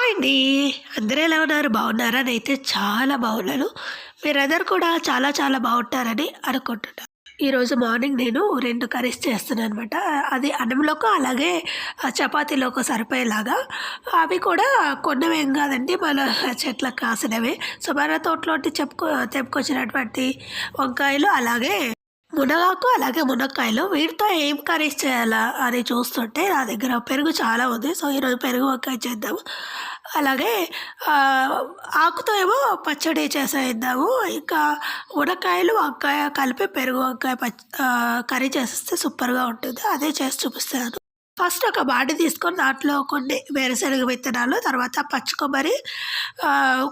Hi అండి. అందరూ ఎలా ఉన్నారు? బాగున్నారా? నేనైతే చాలా బాగున్నాను. మీరందరూ కూడా చాలా చాలా బాగుంటారని అనుకుంటున్నా. ఈరోజు మార్నింగ్ నేను 2 కర్రీస్ చేస్తున్నాననమాట. అది అన్నంలోకో అలాగే చపాతీలోకో సరిపోయేలాగా. అవి కూడా కొన్నవేం కాదండి. మన చెట్లకు కాసినవే. సో, మన తోటలోంటి తెంపుకొచ్చినటువంటి వంకాయలు, అలాగే మునగాకు, అలాగే మునక్కాయలు. వీటితో ఏం కర్రీస్ చేయాలా అని చూస్తుంటే నా దగ్గర పెరుగు చాలా ఉంది. సో, ఈరోజు పెరుగు వంకాయ చేద్దాము. అలాగే ఆకుతో ఏమో పచ్చడి చేసేద్దాము. ఇంకా మునక్కాయలు, వంకాయ కలిపి పెరుగు వంకాయ కర్రీ చేసేస్తే సూపర్‌గా ఉంటుంది. అదే చేసి చూపిస్తాను. ఫస్ట్ ఒక బాండీ తీసుకొని దాంట్లో కొన్ని వేరుశనగ విత్తనాలు, తర్వాత పచ్చి కొబ్బరి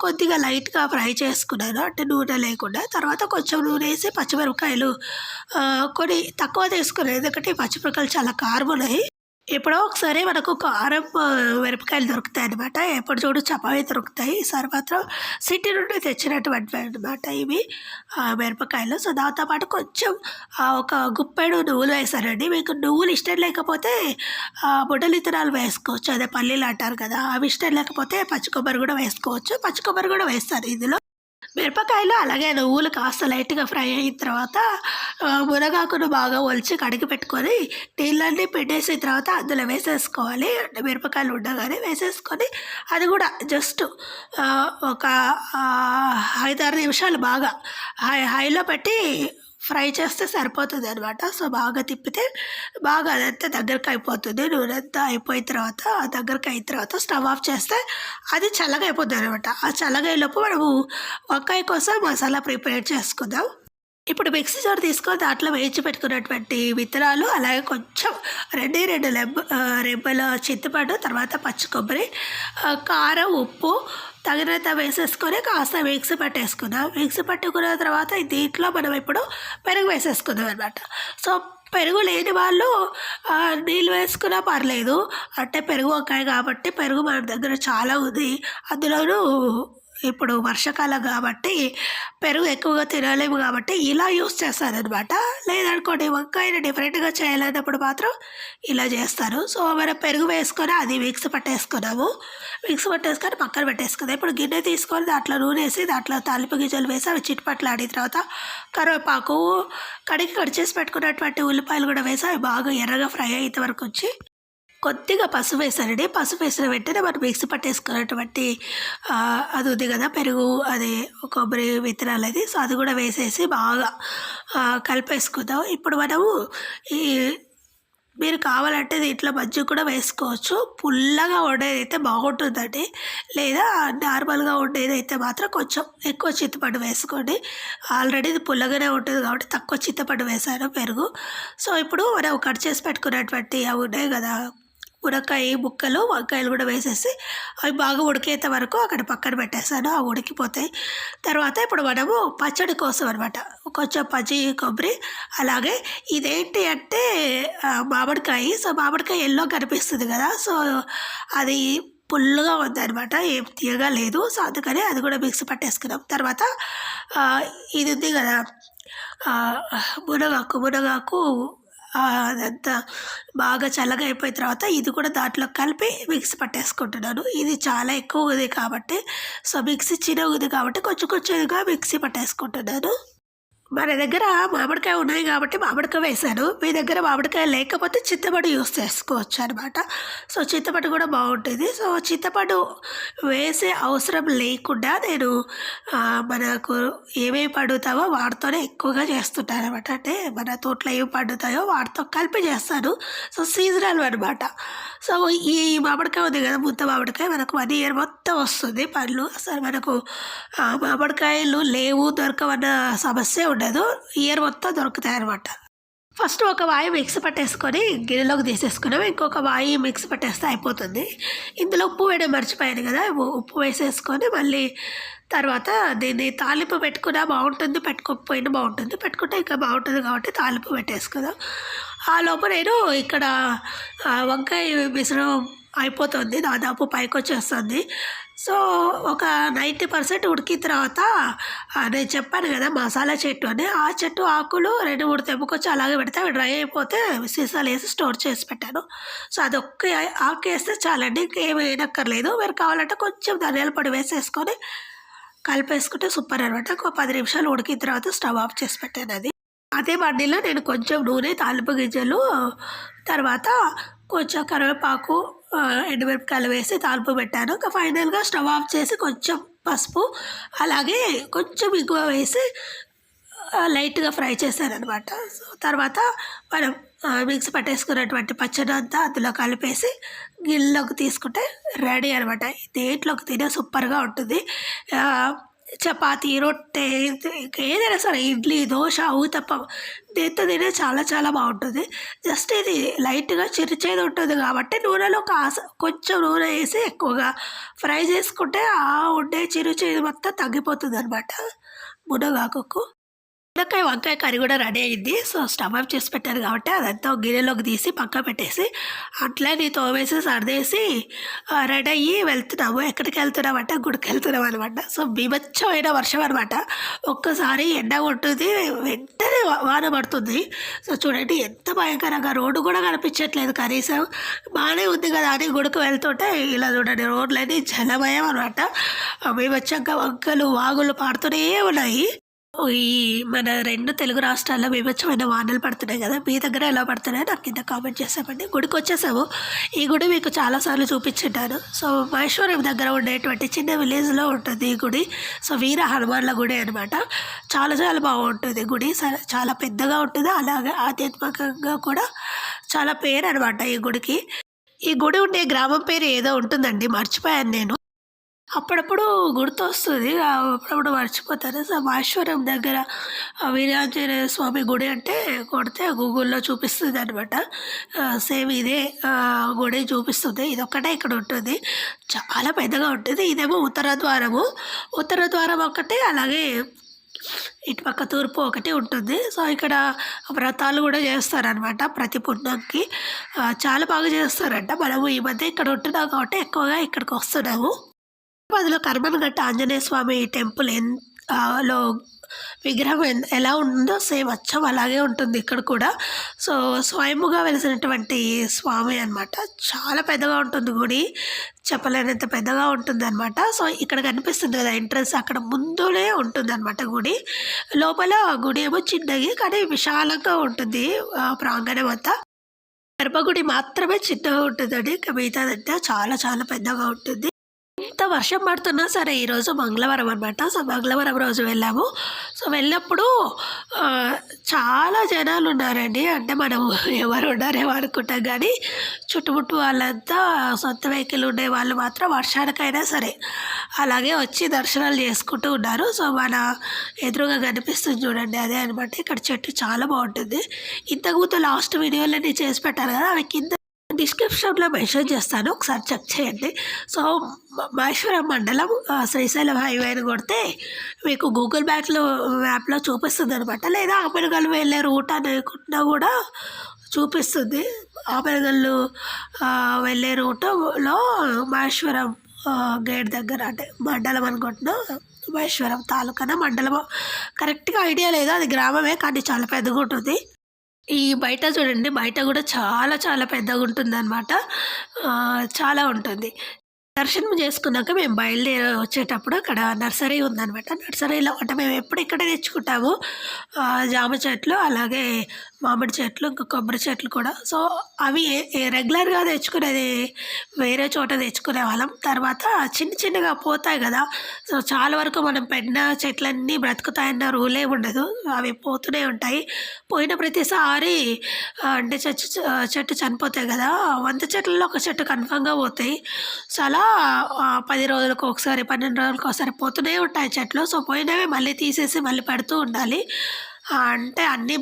కొద్దిగా లైట్‌గా ఫ్రై చేసుకున్నాను. అంటే నూనె లేకుండా. తర్వాత కొంచెం నూనె ఏసి పచ్చిమిరపకాయలు కొన్ని తక్కువ తీసుకున్నాను. ఎందుకంటే ఈ పచ్చిమిరపకాయలు చాలా కారం ఉన్నాయి. ఎప్పుడో ఒకసారి మనకు కారం మిరపకాయలు దొరుకుతాయనమాట. ఎప్పుడు చూడు చప్పవి దొరుకుతాయి. ఈసారి మాత్రం సిటీ నుండి తెచ్చినటువంటివి అనమాట ఇవి మిరపకాయలు. సో, దాంతో పాటు కొంచెం ఒక గుప్పెడు నువ్వులు వేశానండి. మీకు నువ్వులు ఇష్టం లేకపోతే బుడ్డల విత్తనాలు వేసుకోవచ్చు. అదే పల్లీలు అంటారు కదా! అవి ఇష్టం లేకపోతే పచ్చి కొబ్బరి కూడా వేసుకోవచ్చు. పచ్చి కొబ్బరి కూడా వేస్తాను ఇందులో. మిరపకాయలు అలాగే నువ్వులు కాస్త లైట్‌గా ఫ్రై అయిన తర్వాత మునగాకును బాగా ఒలిచి కడిగి పెట్టుకొని నీళ్ళన్నీ పిండేసిన తర్వాత అందులో వేసేసుకోవాలి. అంటే మిరపకాయలు ఉండగానే వేసేసుకొని అది కూడా జస్ట్ ఒక 5, 6 నిమిషాలు బాగా హైలో పెట్టి ఫ్రై చేస్తే సరిపోతుందనమాట. సో, బాగా తిప్పితే బాగా అదంతా దగ్గరకయిపోతుంది. నూనంతా అయిపోయిన తర్వాత దగ్గరకయిన తర్వాత స్టవ్ ఆఫ్ చేస్తే అది చల్లగా అయిపోద్దనమాట. ఆ చల్లగయ్యేలోపు మనము వంకాయ కోసం మసాలా ప్రిపేర్ చేసుకుందాం. ఇప్పుడు మిక్సీ జార్ తీసుకొని దాంట్లో వేయించి పెట్టుకున్నటువంటి విత్తనాలు, అలాగే కొంచెం 2 రెబ్బల చింతపండు, తర్వాత పచ్చి కొబ్బరి, కారం, ఉప్పు తగినంత వేసేసుకొని కాస్త మిక్సీ పట్టేసుకుందాం. మిక్సీ పట్టుకున్న తర్వాత దీంట్లో మనం ఇప్పుడు పెరుగు వేసేసుకుందాం అనమాట. సో, పెరుగు లేని వాళ్ళు నీళ్ళు వేసుకున్నా పర్లేదు. అంటే పెరుగు వంకాయ కాబట్టి పెరుగు మన దగ్గర చాలా ఉంది. అందులోనూ ఇప్పుడు వర్షాకాలం కాబట్టి పెరుగు ఎక్కువగా తినలేము కాబట్టి ఇలా యూస్ చేస్తాననమాట. లేదనుకోండి వంకాయని డిఫరెంట్‌గా చేయాలన్నప్పుడు మాత్రం ఇలా చేస్తాను. సో, మనం పెరుగు వేసుకొని అది మిక్సీ పట్టేసుకున్నాము. మిక్సీ పట్టేసుకొని పక్కన పెట్టేసుకుందాం. ఇప్పుడు గిన్నె తీసుకొని దాంట్లో నూనె ఏసి దాంట్లో తాలింపు గింజలు వేసి అవి చిటపటలాడిన తర్వాత కరివేపాకు, కడిగి కట్ చేసి పెట్టుకున్నటువంటి ఉల్లిపాయలు కూడా వేసి అవి బాగా ఎర్రగా ఫ్రై అయ్యేంత వరకు ఉంచి కొద్దిగా పసుపు వేశానండి. పసుపు వేసిన వెంటనే మనం మిక్సీ పట్టేసుకున్నటువంటి అది ఉంది కదా పెరుగు, అది కొబ్బరి విత్తనాలది. సో, అది కూడా వేసేసి బాగా కలిపేసుకుందాం. ఇప్పుడు మనము ఈ మీరు కావాలంటే దీంట్లో మజ్జిగ కూడా వేసుకోవచ్చు. పుల్లగా ఉండేదైతే బాగుంటుందండి. లేదా నార్మల్‌గా ఉండేదైతే మాత్రం కొంచెం ఎక్కువ చింతపండు వేసుకోండి. ఆల్రెడీ ఇది పుల్లగానే ఉంటుంది కాబట్టి తక్కువ చింతపండు వేశాను పెరుగు. సో, ఇప్పుడు మనం కట్ చేసి పెట్టుకున్నటువంటి అవి ఉన్నాయి కదా మునక్కాయ ముక్కలు, వంకాయలు కూడా వేసేసి అవి బాగా ఉడికేంత వరకు అక్కడ పక్కన పెట్టేసాను. అవి ఉడికిపోతాయి. తర్వాత ఇప్పుడు మనము పచ్చడి కోసం అనమాట. కొంచెం పచ్చి కొబ్బరి, అలాగే ఇదేంటి అంటే మామిడికాయ. సో, మామిడికాయ యెల్లో కనిపిస్తుంది కదా! సో, అది పుల్లగా ఉందనమాట. ఏం తియ్యగా లేదు. సో, అందుకని అది కూడా మిక్సీ పట్టేసుకున్నాం. తర్వాత ఇది ఉంది కదా మునగాకు అదంతా బాగా చల్లగా అయిపోయిన తర్వాత ఇది కూడా దాంట్లో కలిపి మిక్సీ పట్టేసుకుంటున్నాను. ఇది చాలా ఎక్కువ ఉంది కాబట్టి, సో, మిక్సీ చిన్నగా ఉంది కాబట్టి కొంచెం కొంచెంగా మిక్సీ పట్టేసుకుంటున్నాను. మన దగ్గర మామిడికాయ ఉన్నాయి కాబట్టి మామిడికాయ వేశాను. మీ దగ్గర మామిడికాయ లేకపోతే చింతపండు యూస్ చేసుకోవచ్చు అనమాట. సో, చింతపండు కూడా బాగుంటుంది. సో, చింతపండు వేసే అవసరం లేకుండా నేను మనకు ఏమేమి పండుతావో వాటితోనే ఎక్కువగా చేస్తుంటాను అనమాట. అంటే మన తోటలో ఏమి పండుతాయో వాటితో కలిపి చేస్తాను. సో, సీజనల్ అనమాట. సో, ఈ మామిడికాయ ఉంది కదా ముద్ద మామిడికాయ మనకు 1 ఇయర్ మొత్తం వస్తుంది పండ్లు. అసలు మనకు మామిడికాయలు లేవు దొరకవన్న సమస్య ఉండదు. ఇయర్ మొత్తం దొరుకుతాయన్నమాట. ఫస్ట్ ఒక వాయి మిక్సీ పట్టేసుకొని గిన్నెలోకి తీసేసుకున్నాము. ఇంకొక వాయి మిక్సీ పట్టేస్తే అయిపోతుంది. ఇందులో ఉప్పు వేయడం మర్చిపోయాను కదా! ఉప్పు వేసేసుకొని మళ్ళీ తర్వాత దీన్ని తాలింపు పెట్టుకున్నా బాగుంటుంది. పెట్టుకోకపోయినా బాగుంటుంది. పెట్టుకుంటే ఇంకా బాగుంటుంది కాబట్టి తాలింపు పెట్టేసుకుందాం. ఆ లోపు నేను ఇక్కడ వంకాయ మిశ్రమం అయిపోతుంది. దాదాపు పైకొచ్చేస్తుంది. సో, ఒక 90% ఉడికిన తర్వాత నేను చెప్పాను గదా! మసాలా చెట్టు అని. ఆ చెట్టు ఆకులు 2, 3 తెంపుకొచ్చి అలాగే పెడితే అవి డ్రై అయిపోతే సీసాలేసి స్టోర్ చేసి పెట్టాను. సో, అదొక్క ఆకేస్తే చాలండి. ఇంకేమి వేయనక్కర్లేదు. మీరు కావాలంటే కొంచెం ధనియాల పొడి వేసేసుకొని కలిపేసుకుంటే సూపర్ అనమాట. ఒక 10 నిమిషాలు ఉడికిన తర్వాత స్టవ్ ఆఫ్ చేసి పెట్టానది. అదే బండిలో నేను కొంచెం నూనె, తాలింపు గింజలు, తర్వాత కొంచెం కరివేపాకు, ఎండుమిరపకాయలు వేసి తాలింపు పెట్టాను. ఇంకా ఫైనల్‌గా స్టవ్ ఆఫ్ చేసి కొంచెం పసుపు, అలాగే కొంచెం ఇంగువ వేసి లైట్‌గా ఫ్రై చేశాననమాట. సో, తర్వాత మనం మిక్సీ పట్టేసుకున్నటువంటి పచ్చడంతా అందులో కలిపేసి గిన్నెలోకి తీసుకుంటే రెడీ అనమాట. దేంట్లోకి తినే సూపర్‌గా ఉంటుంది. చపాతీ, రొట్టె, ఏదైనా సరే ఇడ్లీ, దోస, ఊతప్పం దేంతో తినా చాలా చాలా బాగుంటుంది. జస్ట్ ఇది లైట్‌గా చిరుచేదు ఉంటుంది కాబట్టి నూనెలో కొంచెం నూనె వేసి ఎక్కువగా ఫ్రై చేసుకుంటే ఆ ఉండే చిరుచేదు మొత్తం తగ్గిపోతుందనమాట మునగాకుకు. దొండకాయ, వంకాయ కర్రీ కూడా రెడీ అయింది. సో, స్టవ్ ఆఫ్ చేసి పెట్టాను కాబట్టి అదంతా ఒక గిన్నెలోకి తీసి పక్కన పెట్టేసి అట్లనే తోమేసి సర్దేసి రెడీ అయ్యి వెళ్తున్నాము. ఎక్కడికెళ్తున్నామంటే గుడికెళ్తున్నాం అనమాట. సో, బీభత్సమైన వర్షం అనమాట. ఒక్కసారి ఎండ కొట్టుద్ది, వెంటనే వాన పడుతుంది. సో, చూడండి ఎంత భయంకరంగా, రోడ్డు కూడా కనిపించట్లేదు కనీసం. బాగానే ఉంది కదా అని గుడికి వెళ్తుంటే ఇలా చూడండి రోడ్లన్నీ జలమయం అనమాట. బీభత్సంగా వంకలు, వాగులు పారుతూనే ఉన్నాయి. ఈ మన 2 తెలుగు రాష్ట్రాల్లో బీభత్సమైన వానలు పడుతున్నాయి కదా! మీ దగ్గర ఎలా పడుతున్నాయో నాకు కింద కామెంట్ చేసామండి. గుడికొచ్చేసాము. ఈ గుడి మీకు చాలా సార్లు చూపించుంటాను. సో, మహేశ్వరం దగ్గర ఉండేటువంటి చిన్న విలేజ్‌లో ఉంటుంది ఈ గుడి. సో, వీర హనుమాన్ల గుడి అనమాట. చాలా చాలా బాగుంటుంది గుడి. చాలా పెద్దగా ఉంటుంది. అలాగే ఆధ్యాత్మికంగా కూడా చాలా పేరనమాట ఈ గుడికి. ఈ గుడి ఉండే గ్రామం పేరు ఏదో ఉంటుందండి, మర్చిపోయాను నేను. అప్పుడప్పుడు గుర్తొస్తుంది. అప్పుడప్పుడు మర్చిపోతాను. సో, మహేశ్వరం దగ్గర వీరాంజనేయ స్వామి గుడి అంటే కొడితే గూగుల్‌లో చూపిస్తుందనమాట. సేమ్ ఇదే గుడి చూపిస్తుంది. ఇదొక్కటే ఇక్కడ ఉంటుంది. చాలా పెద్దగా ఉంటుంది. ఇదేమో ఉత్తర ద్వారము. ఉత్తర ద్వారం ఒకటి, అలాగే ఇటుపక్క తూర్పు ఒకటి ఉంటుంది. సో, ఇక్కడ వ్రతాలు కూడా చేస్తారనమాట ప్రతి పుణ్యంకి. చాలా బాగా చేస్తారంట. మనము ఈ మధ్య ఇక్కడ ఉంటున్నాం కాబట్టి ఎక్కువగా ఇక్కడికి వస్తున్నాము. హైదరాబాద్‌లో కర్మన్‌ఘట్ట ఆంజనేయ స్వామి టెంపుల్ లో విగ్రహం ఎలా ఉందో సేమ్ అచ్చం అలాగే ఉంటుంది ఇక్కడ కూడా. సో, స్వయంభుగా వెలిసినటువంటి స్వామి అనమాట. చాలా పెద్దగా ఉంటుంది గుడి. చెప్పలేనంత పెద్దగా ఉంటుందనమాట. సో, ఇక్కడ కనిపిస్తుంది కదా ఎంట్రన్స్, అక్కడ ముందునే ఉంటుందనమాట గుడి. లోపల గుడి ఏమో చిన్నది కానీ విశాలంగా ఉంటుంది ప్రాంగణం అంతా. గర్భగుడి మాత్రమే చిన్నగా ఉంటుందండి. ఇంకా మిగతాదంతా చాలా చాలా పెద్దగా ఉంటుంది. ఎంత వర్షం పడుతున్నా సరే ఈరోజు మంగళవారం అనమాట. సో, మంగళవారం రోజు వెళ్ళాము. సో, వెళ్ళినప్పుడు చాలా జనాలు ఉన్నారండి. అంటే మనం ఎవరు ఉన్నారేమో అనుకుంటాం కానీ చుట్టుముట్టు వాళ్ళంతా సొంత వెహికల్ ఉండే వాళ్ళు మాత్రం వర్షానికైనా సరే అలాగే వచ్చి దర్శనాలు చేసుకుంటూ ఉన్నారు. సో, మన ఎదురుగా కనిపిస్తుంది చూడండి, అదే అనమాట. ఇక్కడ చెట్టు చాలా బాగుంటుంది. ఇంతకుముందు లాస్ట్ వీడియోలో నేను చేసి పెట్టాను కదా, అవి కింద డిస్క్రిప్షన్‌లో మెన్షన్ చేస్తాను. ఒకసారి చెక్ చేయండి. సో, మహేశ్వరం మండలం శ్రీశైలం హైవే అని కొడితే మీకు గూగుల్ మ్యాప్‌లో చూపిస్తుందనమాట. లేదా ఆమెనగల్ వెళ్ళే రూట్ అనుకున్నా కూడా చూపిస్తుంది. ఆమెనగల్లు వెళ్ళే రూటులో మహేశ్వరం గేట్ దగ్గర, అంటే మండలం అనుకుంటున్నా, మహేశ్వరం తాలూకానా మండలమో కరెక్ట్‌గా ఐడియా లేదు. అది గ్రామమే కానీ చాలా పెద్దగా ఉంటుంది. ఈ బయట చూడండి, బయట కూడా చాలా చాలా పెద్దగా ఉంటుందన్నమాట. చాలా ఉంటుంది. దర్శనం చేసుకున్నాక మేము బయలుదేరి వచ్చేటప్పుడు అక్కడ నర్సరీ ఉందనమాట. నర్సరీలో అంటే మేము ఎప్పుడు ఇక్కడే తెచ్చుకుంటాము. జామ చెట్లు, అలాగే మామిడి చెట్లు, ఇంకా కొబ్బరి చెట్లు కూడా. సో, అవి రెగ్యులర్గా తెచ్చుకునేది వేరే చోట తెచ్చుకునే వాళ్ళం. తర్వాత చిన్న చిన్నగా పోతాయి కదా. సో, చాలా వరకు మనం పెట్టిన చెట్లన్నీ బ్రతుకుతాయన్న రూలే ఉండదు. అవి పోతూనే ఉంటాయి. పోయిన ప్రతిసారి అంటే చెట్టు చనిపోతాయి కదా, 100 చెట్లలో ఒక చెట్టు కన్ఫామ్‌గా పోతాయి. సో, అలా 10 రోజులకు ఒకసారి, 12 రోజులకు ఒకసారి పోతూనే ఉంటాయి చెట్లు. సో, పోయినవి మళ్ళీ తీసేసి మళ్ళీ పెడుతూ ఉండాలి. అంటే అన్ని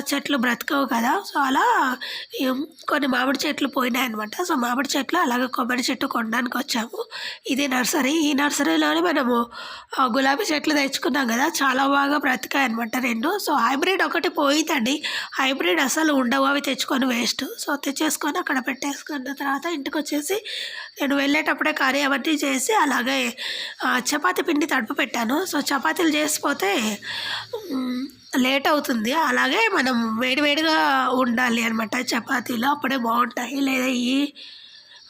చెట్లు బ్రతకవు కదా! సో, అలా కొన్ని మామిడి చెట్లు పోయినాయనమాట. సో, మామిడి చెట్లు అలాగే కొబ్బరి చెట్టు కొనడానికొచ్చాము. ఇది నర్సరీ. ఈ నర్సరీలోనే మనము గులాబీ చెట్లు తెచ్చుకున్నాం కదా! చాలా బాగా బ్రతికాయనమాట 2. సో, హైబ్రిడ్ ఒకటి పోయిందండి. హైబ్రిడ్ అసలు ఉండవు. అవి తెచ్చుకొని వేస్ట్. సో, తెచ్చేసుకొని అక్కడ పెట్టేసుకున్న తర్వాత ఇంటికొచ్చేసి నేను వెళ్ళేటప్పుడే కర్రీ అవన్నీ చేసి అలాగే చపాతీ పిండి తడుపు పెట్టాను. సో, చపాతీలు చేసిపోతే లేట్ అవుతుంది. అలాగే మనం వేడి వేడిగా ఉండాలి అనమాట చపాతీలు. అప్పుడే బావుంటాయి. లేదా ఈ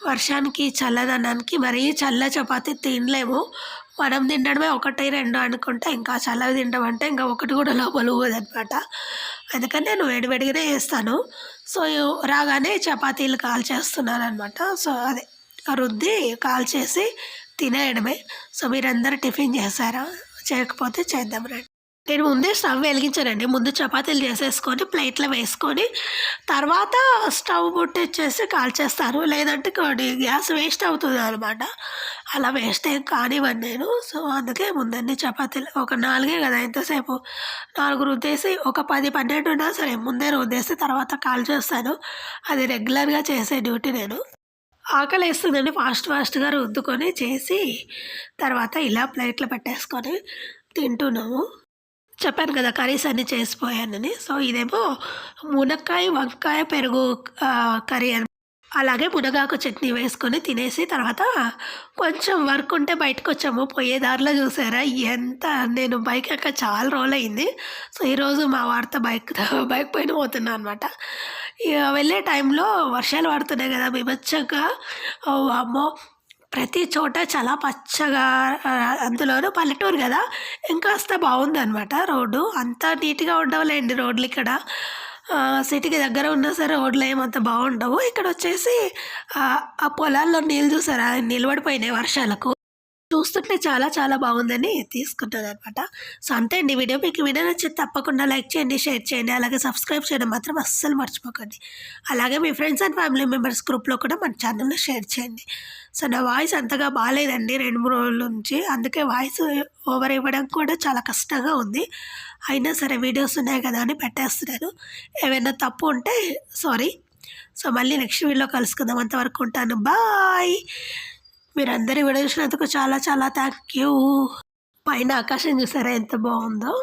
వర్షానికి, చల్లదనానికి మరీ చల్ల చపాతీ తినలేము. మనం తినడమే 1, 2 అనుకుంటే ఇంకా చల్లవి తినడం అంటే ఇంకా ఒకటి కూడా లోపల పోదనమాట. అందుకని నేను వేడి వేడిగానే చేస్తాను. సో, రాగానే చపాతీలు కాల్చేస్తున్నాననమాట. సో, అదే రుద్ది కాల్చేసి తినేయడమే. సో, మీరందరూ టిఫిన్ చేశారా? చేయకపోతే చేద్దాం రండి. నేను ముందే స్టవ్ వెలిగించానండి. ముందు చపాతీలు చేసేసుకొని ప్లేట్‌లో వేసుకొని, తర్వాత స్టవ్ ముట్టిచ్చేసి కాల్చేస్తాను. లేదంటే గ్యాస్ వేస్ట్ అవుతుందనమాట. అలా వేస్ట్ ఏం కానివ్వను నేను. సో, అందుకే ముందన్నీ చపాతీలు ఒక 4 కదా ఎంతసేపు. 4 రుద్దేసి ఒక 10, 12 ఉన్నా సరే ముందే రుద్దేసి తర్వాత కాల్చేస్తాను. అది రెగ్యులర్‌గా చేసే డ్యూటీ నేను. ఆకలేస్తుందండి. ఫాస్ట్‌గా రుద్దుకొని చేసి, తర్వాత ఇలా ప్లేట్‌లో పెట్టేసుకొని తింటున్నాము. చెప్పాను కదా! కర్రీస్ అన్నీ చేసిపోయానని. సో, ఇదేమో మునక్కాయ, వంకాయ, పెరుగు కర్రీ అలాగే మునగాకు చట్నీ వేసుకొని తినేసి తర్వాత కొంచెం వర్క్ ఉంటే బయటకొచ్చాము. పోయే దారిలో చూసారా నేను బైక్ ఎక్క చాలా రోజులయింది. సో, ఈరోజు మా వాడితో బైక్ పైన పోతున్నా అనమాట. ఇగ వెళ్ళే టైంలో వర్షాలు పడుతున్నాయి కదా! బీభత్సంగా. వామ్మో! ప్రతి చోట చాలా పచ్చగా అందులోనూ పల్లెటూరు గదా! ఇంకాస్త బావుందనమాట రోడ్డు. అంత నీట్‌గా ఉండవులేండి రోడ్లిక్కడ. సిటీకి దగ్గర ఉన్నా సరే రోడ్లేమంత బావుండవు. ఇక్కడొచ్చేసి ఆ పొలాల్లో నీళ్ళు చూసారా నిలబడిపోయినాయి వర్షాలకు. చూస్తుంటే చాలా బాగుందని తీసుకున్నాననమాట. సో, అంతే అండి వీడియో. మీకు ఈ వీడియో నచ్చితే తప్పకుండా లైక్ చేయండి, షేర్ చేయండి. అలాగే సబ్స్క్రైబ్ చేయడం మాత్రం అస్సలు మర్చిపోకండి. అలాగే మీ ఫ్రెండ్స్ అండ్ ఫ్యామిలీ మెంబర్స్ గ్రూప్‌లో కూడా మన ఛానెల్‌ని షేర్ చేయండి. సో, నా వాయిస్ అంతగా బాలేదండి 2, 3 రోజుల నుంచి. అందుకే వాయిస్ ఓవర్ ఇవ్వడం కూడా చాలా కష్టంగా ఉంది. అయినా సరే వీడియోస్ ఉన్నాయి కదా అని పెట్టేస్తున్నాను. ఏవైనా తప్పు ఉంటే సారీ. సో, మళ్ళీ నెక్స్ట్ వీడియోలో కలుసుకుందాం. అంతవరకు ఉంటాను. బాయ్. మీరందరూ వీడియో చూసినందుకు చాలా థ్యాంక్ యూ. పైన ఆకాశం చూసారా ఎంత బాగుందో.